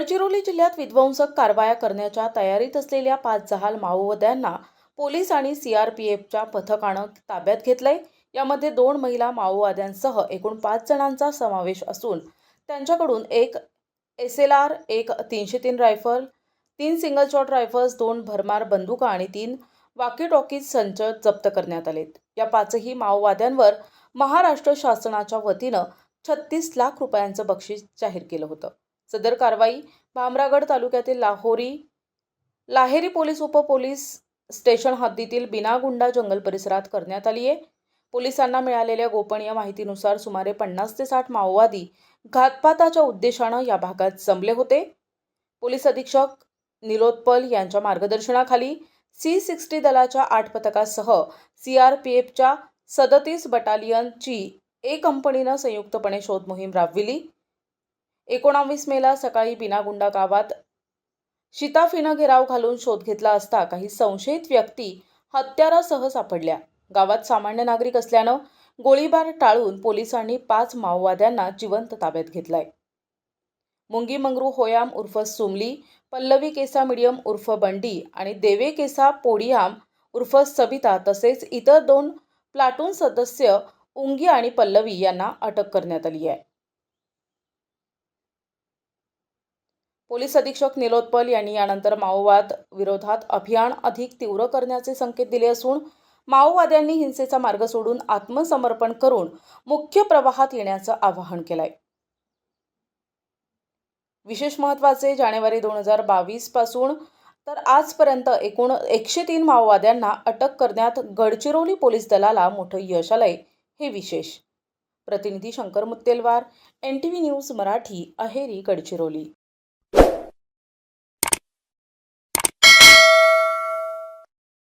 गडचिरोली जिल्ह्यात विध्वंसक कारवाया करण्याच्या तयारीत असलेल्या 5 जहाल माओवाद्यांना पोलीस आणि सीआरपीएफच्या पथकानं ताब्यात घेतलंय। यामध्ये 2 महिला माओवाद्यांसह एकूण 5 जणांचा समावेश असून त्यांच्याकडून एक एसएलआर, एक 303 रायफल, 3 सिंगल शॉट रायफल्स, 2 भरमार बंदुका आणि 3 वॉकी-टॉकीज संच जप्त करण्यात आलेत। या 5ही माओवाद्यांवर महाराष्ट्र शासनाच्या वतीनं 36 लाख रुपयांचं बक्षीस जाहीर केलं होतं। सदर कारवाई भामरागड तालुक्यातील लाहेरी पोलीस उपपोलीस स्टेशन हद्दीतील बिनागुंडा जंगल परिसरात करण्यात आली आहे। पोलिसांना मिळालेल्या गोपनीय माहितीनुसार सुमारे 50 ते 60 माओवादी घातपाताच्या उद्देशानं या भागात जमले होते। पोलीस अधीक्षक निलोत्पल यांच्या मार्गदर्शनाखाली C60 दलाच्या 8 पथकासह सीआरपीएफच्या 37 बटालियनची A कंपनीनं संयुक्तपणे शोध मोहीम राबविली। 19 मेला सकाळी बिनागुंडा गावात शिताफीनं घेराव घालून शोध घेतला असता काही संशयित व्यक्ती हत्यारासह सापडल्या। गावात सामान्य नागरिक असल्यानं गोळीबार टाळून पोलिसांनी 5 माओवाद्यांना जिवंत ताब्यात घेतलाय। मुंगी मंगरू होयाम उर्फ सुमली, पल्लवी केसा मीडियम उर्फ बंडी आणि देवे केसा पोडियाम उर्फ सबिता तसेच इतर 2 प्लाटून सदस्य उंगी आणि पल्लवी यांना अटक करण्यात आली आहे। पोलीस अधीक्षक निलोत्पल यांनी यानंतर माओवाद विरोधात अभियान अधिक तीव्र करण्याचे संकेत दिले असून माओवाद्यांनी हिंसेचा मार्ग सोडून आत्मसमर्पण करून मुख्य प्रवाहात येण्याचं आवाहन केलंय। विशेष महत्त्वाचे, जानेवारी 2022 पासून तर आजपर्यंत एकूण 103 माओवाद्यांना अटक करण्यात गडचिरोली पोलीस दलाला मोठं यश आलंय, हे विशेष। प्रतिनिधी शंकर मुत्तेलवार, NTV न्यूज मराठी, अहेरी, गडचिरोली।